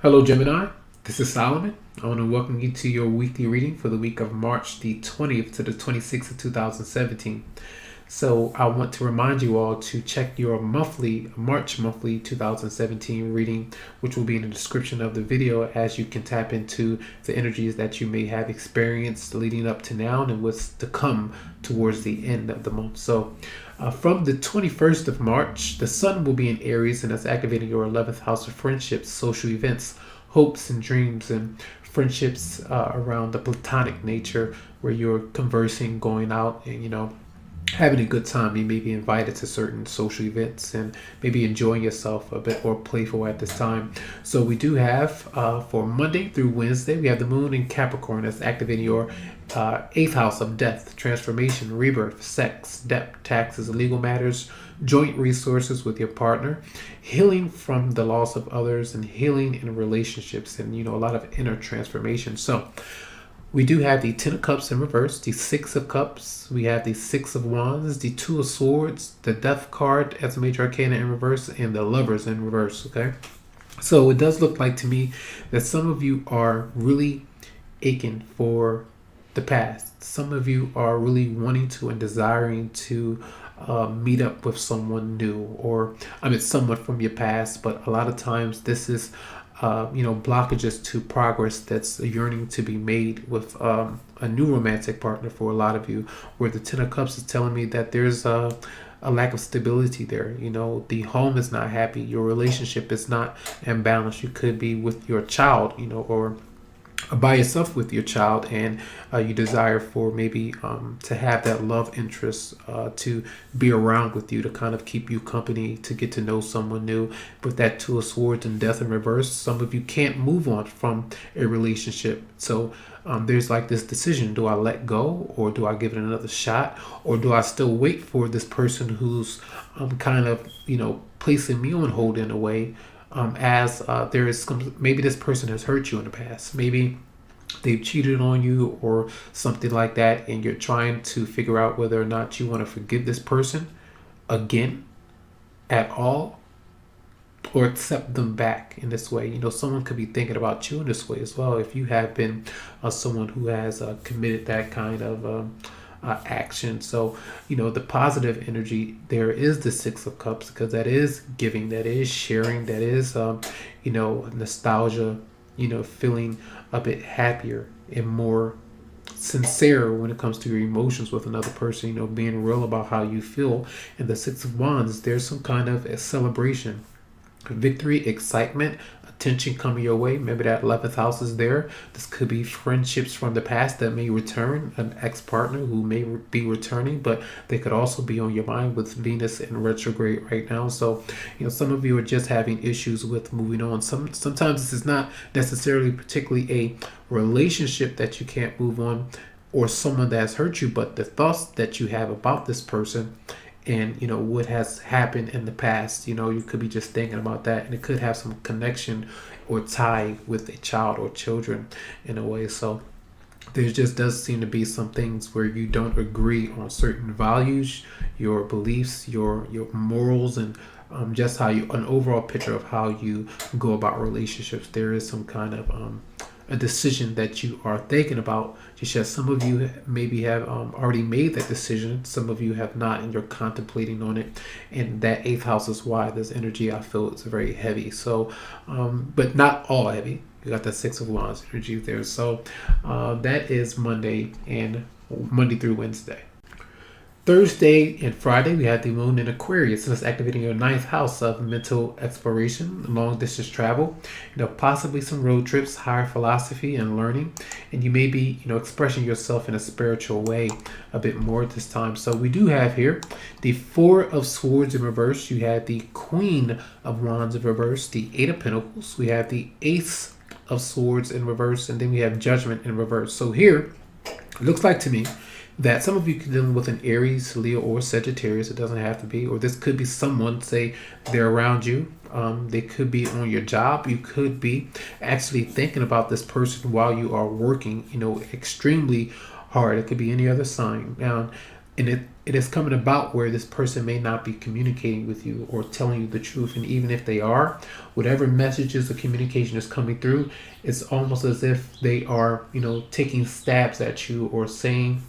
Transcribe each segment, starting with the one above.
Hello, Gemini. This is Solomon. I want to welcome you to your weekly reading for the week of March the 20th to the 26th of 2017. So I want to remind you all to check your March monthly 2017 reading, which will be in the description of the video, as you can tap into the energies that you may have experienced leading up to now and what's to come towards the end of the month. So from the 21st of March, the sun will be in Aries, and that's activating your 11th house of friendships, social events, hopes and dreams, and friendships around the platonic nature, where you're conversing, going out, and having a good time. You may be invited to certain social events and maybe enjoying yourself a bit more playful at this time. So we do have for Monday through Wednesday, we have the moon in Capricorn that's activating your 8th house of death, transformation, rebirth, sex, debt, taxes, legal matters, joint resources with your partner, healing from the loss of others, and healing in relationships, and a lot of inner transformation. So we do have the 10 of Cups in reverse, the 6 of Cups, we have the 6 of Wands, the 2 of Swords, the Death card as a major arcana in reverse, and the Lovers in reverse, okay? So it does look like to me that some of you are really aching for the past. Some of you are really wanting to and desiring to meet up with someone new, or someone from your past, but a lot of times this is blockages to progress that's yearning to be made with a new romantic partner for a lot of you, where the 10 of Cups is telling me that there's a lack of stability there. The home is not happy. Your relationship is not in balance. You could be with your child, or by yourself with your child, and you desire for maybe to have that love interest to be around with you, to kind of keep you company, to get to know someone new. But that 2 of Swords and Death in reverse, some of you can't move on from a relationship. So there's like this decision: do I let go, or do I give it another shot, or do I still wait for this person who's kind of placing me on hold in a way? As there is maybe this person has hurt you in the past, maybe they've cheated on you or something like that, and you're trying to figure out whether or not you want to forgive this person again at all, or accept them back in this way. Someone could be thinking about you in this way as well, if you have been someone who has committed that kind of action. So the positive energy there is the 6 of Cups, because that is giving, that is sharing, that is nostalgia, feeling a bit happier and more sincere when it comes to your emotions with another person, being real about how you feel. And the 6 of Wands, there's some kind of a celebration, victory, excitement, attention coming your way. Maybe that 11th house is there. This could be friendships from the past that may return, an ex-partner who may be returning, but they could also be on your mind with Venus in retrograde right now. So some of you are just having issues with moving on. Sometimes this is not necessarily particularly a relationship that you can't move on, or someone that has hurt you, but the thoughts that you have about this person and what has happened in the past, you could be just thinking about that, and it could have some connection or tie with a child or children in a way. So there just does seem to be some things where you don't agree on certain values, your beliefs, your morals, and just how an overall picture of how you go about relationships. There is some kind of a decision that you are thinking about. Just as some of you maybe have already made that decision, some of you have not, and you're contemplating on it. And that 8th house is why this energy, I feel, it's very heavy. So but not all heavy. You got that 6 of Wands energy there. So that is Monday through Wednesday. Thursday and Friday, we have the moon in Aquarius, so that's activating your 9th house of mental exploration, long distance travel, possibly some road trips, higher philosophy and learning, and you may be, expressing yourself in a spiritual way a bit more at this time. So we do have here the 4 of Swords in reverse. You have the Queen of Wands in reverse, the 8 of Pentacles. We have the Ace of Swords in reverse, and then we have Judgment in reverse. So here, it looks like to me that some of you can deal with an Aries, Leo, or Sagittarius. It doesn't have to be. Or this could be someone, say they're around you. They could be on your job. You could be actually thinking about this person while you are working, extremely hard. It could be any other sign. Now, And it is coming about where this person may not be communicating with you or telling you the truth. And even if they are, whatever messages or communication is coming through, it's almost as if they are, taking stabs at you or saying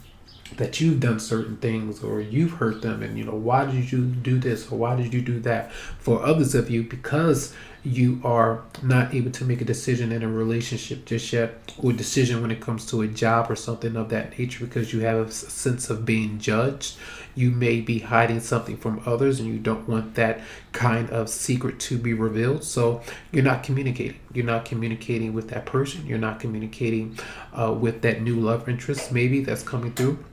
that you've done certain things or you've hurt them, and why did you do this or why did you do that? For others of you, because you are not able to make a decision in a relationship just yet, or decision when it comes to a job or something of that nature, because you have a sense of being judged, you may be hiding something from others and you don't want that kind of secret to be revealed. So you're not communicating with that person, you're not communicating with that new love interest maybe that's coming through.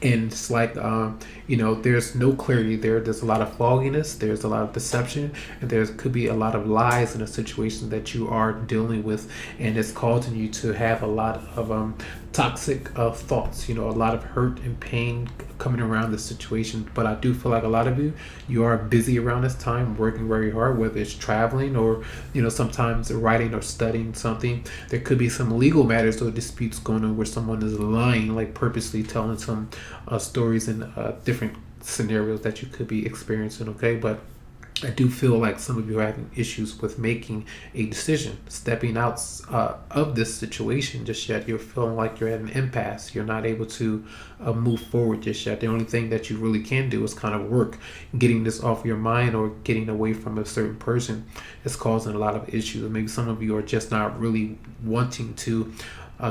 And it's like, there's no clarity there. There's a lot of fogginess. There's a lot of deception. And there could be a lot of lies in a situation that you are dealing with. And it's causing you to have a lot of toxic thoughts, a lot of hurt and pain coming around the situation. But I do feel like a lot of you are busy around this time, working very hard, whether it's traveling or, sometimes writing or studying something. There could be some legal matters or disputes going on where someone is lying, like purposely telling some stories and different scenarios that you could be experiencing. Okay, but I do feel like some of you are having issues with making a decision, stepping out of this situation just yet. You're feeling like you're at an impasse. You're not able to move forward just yet. The only thing that you really can do is kind of work, getting this off your mind or getting away from a certain person is causing a lot of issues. Maybe some of you are just not really wanting to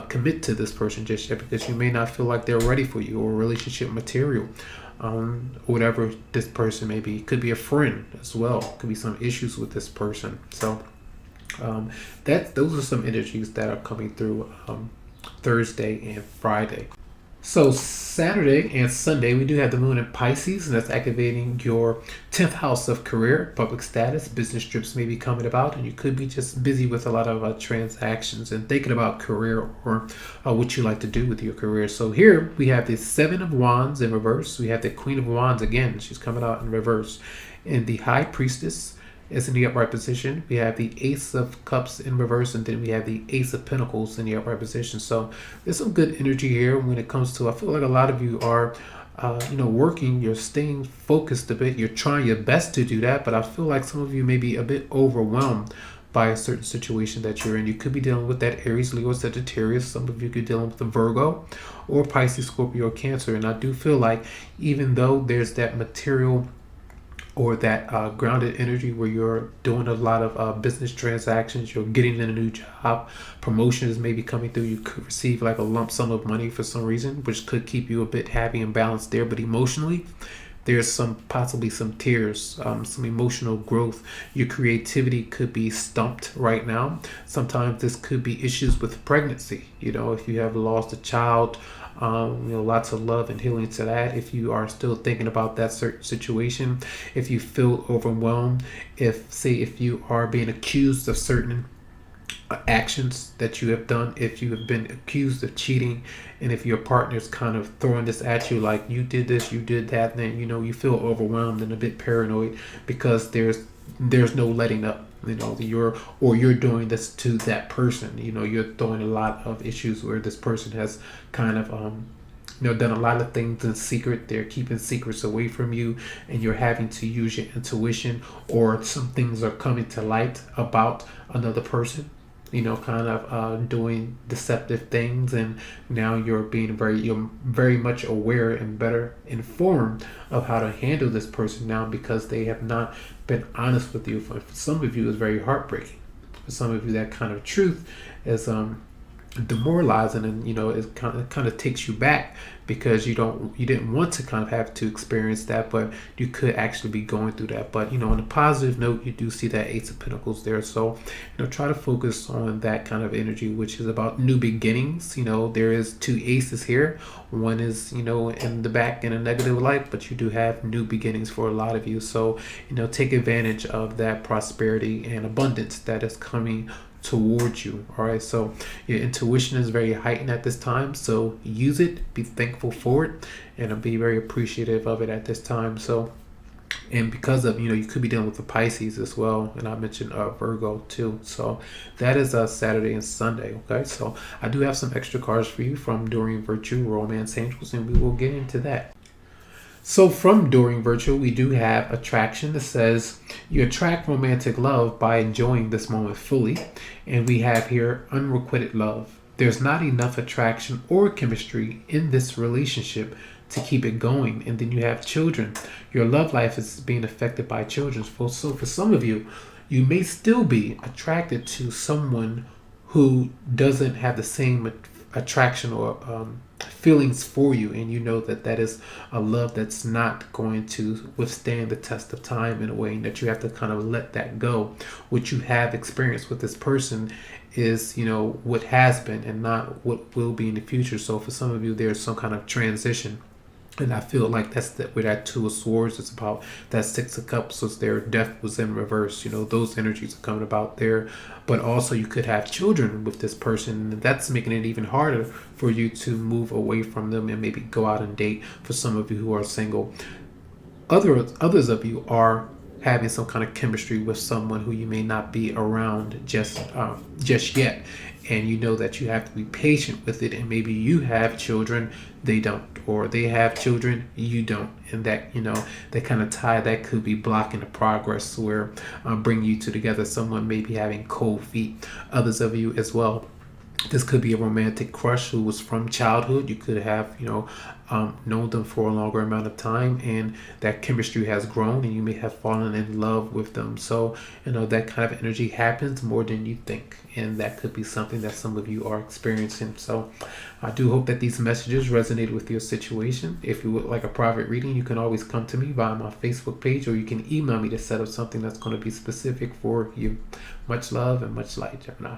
commit to this person just yet because you may not feel like they're ready for you or relationship material. Whatever this person may be. It could be a friend as well. Could be some issues with this person. So those are some energies that are coming through Thursday and Friday. So Saturday and Sunday, we do have the moon in Pisces, and that's activating your 10th house of career, public status. Business trips may be coming about, and you could be just busy with a lot of transactions and thinking about career or what you like to do with your career. So here we have the 7 of Wands in reverse. We have the Queen of Wands again. She's coming out in reverse. And the High Priestess is in the upright position. We have the Ace of Cups in reverse, and then we have the Ace of Pentacles in the upright position. So there's some good energy here when it comes to, I feel like a lot of you are, working, you're staying focused a bit. You're trying your best to do that, but I feel like some of you may be a bit overwhelmed by a certain situation that you're in. You could be dealing with that Aries, Leo, Sagittarius. Some of you could be dealing with the Virgo or Pisces, Scorpio, or Cancer. And I do feel like even though there's that material or that grounded energy where you're doing a lot of business transactions, you're getting in a new job, promotions may be coming through, you could receive like a lump sum of money for some reason, which could keep you a bit happy and balanced there. But emotionally, there's possibly some tears, some emotional growth. Your creativity could be stumped right now. Sometimes this could be issues with pregnancy. If you have lost a child, lots of love and healing to that. If you are still thinking about that certain situation, if you feel overwhelmed, if you are being accused of certain actions that you have done, if you have been accused of cheating, and if your partner's kind of throwing this at you like you did this, you did that, then you feel overwhelmed and a bit paranoid because there's no letting up. You're doing this to that person. You're throwing a lot of issues where this person has kind of done a lot of things in secret. They're keeping secrets away from you, and you're having to use your intuition, or some things are coming to light about another person, doing deceptive things, and now you're very much aware and better informed of how to handle this person now because they have not been honest with you. For some of you, it's very heartbreaking. For some of you, that kind of truth is demoralizing, and it kind of takes you back because you didn't want to kind of have to experience that, but you could actually be going through that. But on a positive note, you do see that Ace of Pentacles there. So try to focus on that kind of energy, which is about new beginnings. There is 2 aces here. One is in the back in a negative light, but you do have new beginnings for a lot of you. So take advantage of that prosperity and abundance that is coming towards you. All right, so your intuition is very heightened at this time, so use it, be thankful for it, and be very appreciative of it at this time. So, and because of you could be dealing with the Pisces as well, and I mentioned Virgo too. So that is Saturday and Sunday. Okay, so I do have some extra cards for you from Doreen Virtue Romance Angels, and we will get into that. So from During Virtual, we do have attraction that says you attract romantic love by enjoying this moment fully. And we have here unrequited love. There's not enough attraction or chemistry in this relationship to keep it going. And then you have children. Your love life is being affected by children. So for some of you, you may still be attracted to someone who doesn't have the same attraction or feelings for you, and you know that that is a love that's not going to withstand the test of time in a way, and that you have to kind of let that go. What you have experienced with this person is, you know, what has been and not what will be in the future. So for some of you, there's some kind of transition. And I feel like that's where that Two of Swords is about. That Six of Cups was there. Death was in reverse. You know, those energies are coming about there. But also you could have children with this person. And that's making it even harder for you to move away from them and maybe go out and date for some of you who are single. Others of you are having some kind of chemistry with someone who you may not be around just yet, and you know that you have to be patient with it. And maybe you have children, they don't, or they have children, you don't, and that, you know, that kind of tie that could be blocking the progress where bringing you two together. Someone may be having cold feet. Others of you as well, this could be a romantic crush who was from childhood. You could have, you know, known them for a longer amount of time, and that chemistry has grown, and you may have fallen in love with them. So, you know, that kind of energy happens more than you think, and that could be something that some of you are experiencing. So I do hope that these messages resonate with your situation. If you would like a private reading, you can always come to me via my Facebook page, or you can email me to set up something that's going to be specific for you. Much love and much light, Gemini.